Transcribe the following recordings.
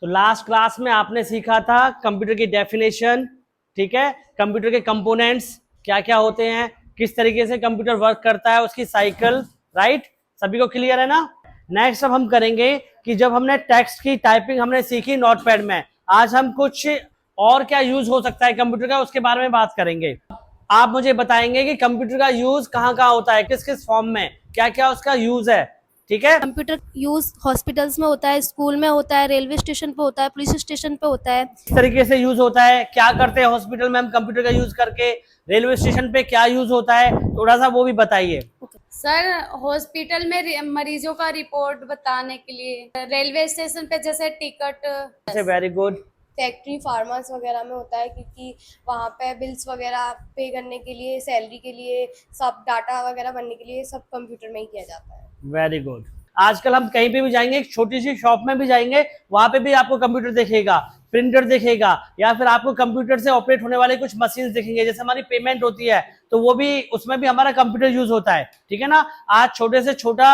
तो last class में आपने सीखा था कंप्यूटर की डेफिनेशन, ठीक है, कंप्यूटर के कंपोनेंट्स क्या क्या होते हैं, किस तरीके से कंप्यूटर वर्क करता है, उसकी साइकिल, राइट। सभी को क्लियर है ना। नेक्स्ट अब हम करेंगे कि जब हमने टेक्स्ट की टाइपिंग हमने सीखी नोटपैड में, आज हम कुछ और क्या यूज हो सकता है कंप्यूटर का उसके बारे में बात करेंगे। आप मुझे बताएंगे कि कंप्यूटर का यूज कहाँ कहाँ होता है, किस किस फॉर्म में, क्या क्या उसका यूज है, ठीक है। कंप्यूटर यूज हॉस्पिटल्स में होता है, स्कूल में होता है, रेलवे स्टेशन पे होता है, पुलिस स्टेशन पे होता है। किस तरीके से यूज होता है, क्या करते हैं हॉस्पिटल में हम कंप्यूटर का यूज करके, रेलवे स्टेशन पे क्या यूज होता है, थोड़ा सा वो भी बताइए। सर, हॉस्पिटल में मरीजों का रिपोर्ट बताने के लिए, रेलवे स्टेशन पे जैसे ticket, very good. Factory farmers वगैरह में होता है, क्योंकि वहाँ पे बिल्स वगैरह पे करने के लिए, सैलरी के लिए, सब डाटा वगैरह बनने के लिए सब कंप्यूटर में ही किया जाता है। Very good. आजकल हम कहीं पे भी जाएंगे, एक छोटी सी शॉप में भी जाएंगे, वहां पे भी आपको कंप्यूटर दिखेगा, प्रिंटर दिखेगा, या फिर आपको कंप्यूटर से ऑपरेट होने वाले कुछ मशीन दिखेंगे। जैसे हमारी पेमेंट होती है तो वो भी, उसमें भी हमारा कंप्यूटर यूज होता है, ठीक है ना। आज छोटे से छोटा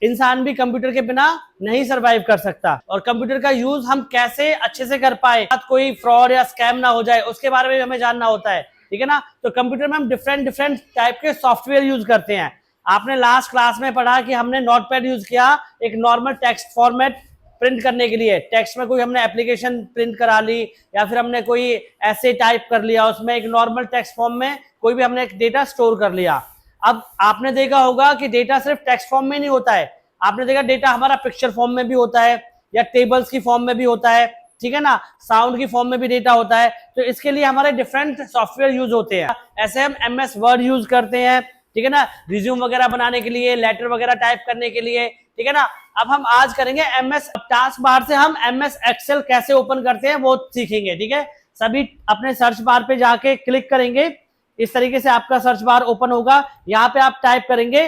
इंसान भी कंप्यूटर के बिना नहीं सरवाइव कर सकता, और कंप्यूटर का यूज हम कैसे अच्छे से कर पाए, कोई फ्रॉड या स्कैम ना हो जाए, उसके बारे में हमें जानना होता है, ठीक है ना। तो कंप्यूटर में हम डिफरेंट डिफरेंट टाइप के सॉफ्टवेयर यूज करते हैं। आपने लास्ट क्लास में पढ़ा कि हमने नोटपैड यूज किया एक नॉर्मल टेक्स्ट फॉर्मेट प्रिंट करने के लिए, टेक्स्ट में कोई हमने एप्लीकेशन प्रिंट करा ली, या फिर हमने कोई ऐसे टाइप कर लिया, उसमें एक नॉर्मल टेक्स्ट फॉर्म में कोई भी हमने एक डेटा स्टोर कर लिया। अब आपने देखा होगा कि डेटा सिर्फ टेक्स्ट फॉर्म में नहीं होता है, आपने देखा डेटा हमारा पिक्चर फॉर्म में भी होता है, या टेबल्स की फॉर्म में भी होता है, ठीक है ना, साउंड की फॉर्म में भी डेटा होता है। तो इसके लिए हमारे डिफरेंट सॉफ्टवेयर यूज होते हैं। ऐसे हम MS वर्ड यूज करते हैं, ठीक है ना, रिज्यूम वगैरह बनाने के लिए, लेटर वगैरह टाइप करने के लिए, ठीक है ना। अब हम आज करेंगे MS टास्क बार से हम MS एक्सेल कैसे ओपन करते हैं वो सीखेंगे, ठीक है। सभी अपने सर्च बार पे जाके क्लिक करेंगे, इस तरीके से आपका सर्च बार ओपन होगा। यहाँ पे आप टाइप करेंगे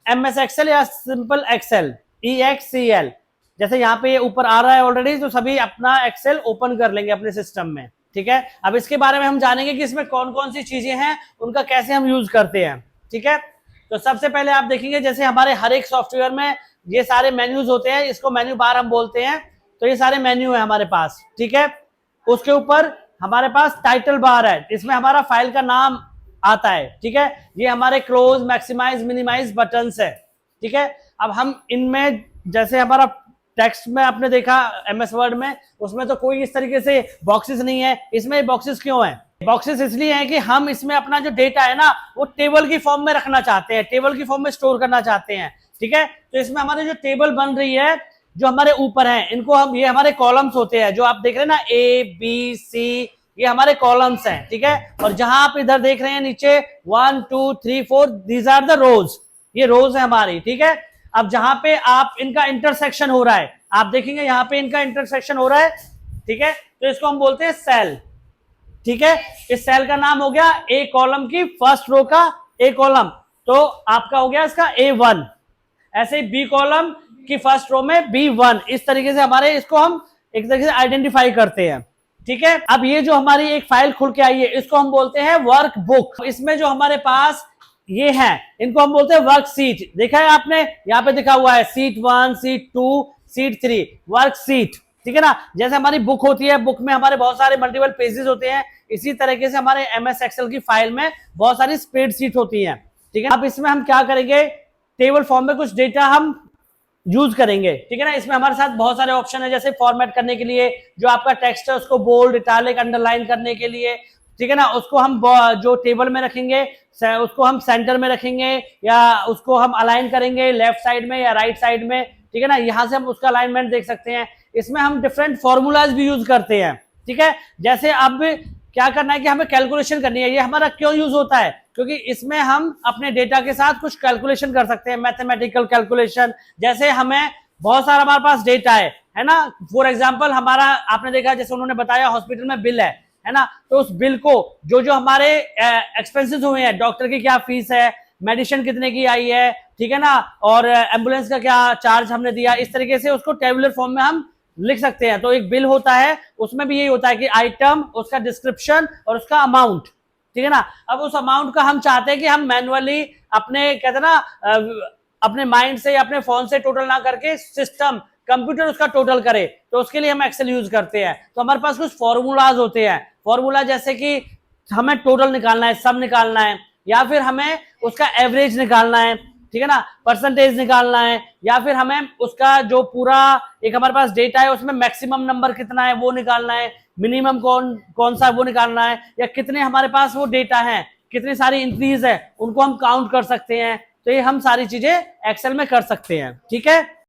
MS एक्सेल या सिंपल एक्सेल, EXCL, जैसे यहाँ पे ये ऊपर आ रहा है ऑलरेडी, तो सभी अपना एक्सेल ओपन कर लेंगे अपने सिस्टम में, ठीक है। अब इसके बारे में हम जानेंगे कि इसमें कौन कौन सी चीजें हैं, उनका कैसे हम यूज करते हैं, ठीक है। तो सबसे पहले आप देखेंगे जैसे हमारे हर एक सॉफ्टवेयर में ये सारे मेन्यूज होते हैं, इसको मेन्यू बार हम बोलते हैं। तो ये सारे मेन्यू है हमारे पास, ठीक है। उसके ऊपर हमारे पास टाइटल बार है, इसमें हमारा फाइल का नाम आता है, ठीक है। ये हमारे क्लोज, मैक्सिमाइज, मिनिमाइज बटन्स है, ठीक है। अब हम इनमें जैसे हमारा टेक्स्ट में आपने देखा MS वर्ड में, उसमें तो कोई इस तरीके से बॉक्सेस नहीं है, इसमें बॉक्सेस क्यों है? बॉक्सेस इसलिए हैं कि हम इसमें अपना जो डेटा है ना वो टेबल की फॉर्म में रखना चाहते हैं, टेबल की फॉर्म में स्टोर करना चाहते हैं, ठीक है। तो इसमें हमारे जो टेबल बन रही है जो हमारे ऊपर है, इनको हम, ये हमारे कॉलम्स होते हैं, जो आप देख रहे हैं ना ABC, ये हमारे कॉलम्स हैं, ठीक है। और जहां आप इधर देख रहे हैं नीचे 1 2 3 4, दीज आर द रोज, ये रोज है हमारी, ठीक है। अब जहां पे आप इनका इंटरसेक्शन हो रहा है, आप देखेंगे यहां पे इनका इंटरसेक्शन हो रहा है, ठीक है, तो इसको हम बोलते हैं सेल, ठीक है। इस सेल का नाम हो गया A कॉलम की फर्स्ट रो का A कॉलम, तो आपका हो गया इसका A1। ऐसे ही B कॉलम की फर्स्ट रो में B1, इस तरीके से हमारे इसको हम एक तरीके से आइडेंटिफाई करते हैं, ठीक है। अब ये जो हमारी एक फाइल खुल के आई है, इसको हम बोलते हैं वर्क बुक। इसमें जो हमारे पास ये है, इनको हम बोलते हैं वर्क सीट। देखा है आपने, यहाँ पे लिखा हुआ है seat 1, seat 2, seat 3, work seat, ठीक है ना। जैसे हमारी बुक होती है, बुक में हमारे बहुत सारे मल्टीपल पेजेस होते हैं, इसी तरीके से हमारे MS एक्सेल की फाइल में बहुत सारी स्प्रेडशीट होती हैं, ठीक है। अब इसमें हम क्या करेंगे, टेबल फॉर्म में कुछ डेटा हम यूज करेंगे, ठीक है ना। इसमें हमारे साथ बहुत सारे ऑप्शन है, जैसे फॉर्मेट करने के लिए जो आपका टेक्स्ट है उसको बोल्ड, इटैलिक, अंडरलाइन करने के लिए, ठीक है ना। उसको हम जो टेबल में रखेंगे उसको हम सेंटर में रखेंगे, या उसको हम अलाइन करेंगे लेफ्ट साइड में या राइट साइड में, ठीक है ना। यहां से हम उसका अलाइनमेंट देख सकते हैं। इसमें हम डिफरेंट फॉर्मूलाज भी यूज करते हैं, ठीक है। जैसे अब क्या करना है कि हमें कैलकुलेशन करनी है। ये हमारा क्यों यूज होता है? क्योंकि इसमें हम अपने डेटा के साथ कुछ कैलकुलेशन कर सकते हैं, मैथमेटिकल कैलकुलेशन। जैसे हमें बहुत सारा हमारे पास डेटा है ना। फॉर एग्जांपल हमारा, आपने देखा जैसे उन्होंने बताया हॉस्पिटल में बिल है ना, तो उस बिल को जो हमारे एक्सपेंसेस हुए हैं, डॉक्टर की क्या फीस है, मेडिसिन कितने की आई है, ठीक है ना, और एम्बुलेंस का क्या चार्ज हमने दिया, इस तरीके से उसको टेबुलर फॉर्म में हम लिख सकते हैं। तो एक बिल होता है, उसमें भी यही होता है कि आइटम, उसका डिस्क्रिप्शन और उसका अमाउंट, ठीक है ना। अब उस अमाउंट का हम चाहते हैं कि हम मैनुअली अपने, कहते हैं ना, अपने माइंड से या अपने फोन से टोटल ना करके सिस्टम कंप्यूटर उसका टोटल करे, तो उसके लिए हम एक्सेल यूज करते हैं। तो हमारे पास कुछ फॉर्मूलाज होते हैं, फॉर्मूला जैसे कि हमें टोटल निकालना है, सब निकालना है, या फिर हमें उसका एवरेज निकालना है, ठीक है ना, परसेंटेज निकालना है, या फिर हमें उसका जो पूरा एक हमारे पास डेटा है उसमें मैक्सिमम नंबर कितना है वो निकालना है, मिनिमम कौन सा वो निकालना है, या कितने हमारे पास वो डेटा है, कितनी सारी इंट्रीज है उनको हम काउंट कर सकते हैं। तो ये हम सारी चीजें एक्सेल में कर सकते हैं, ठीक है।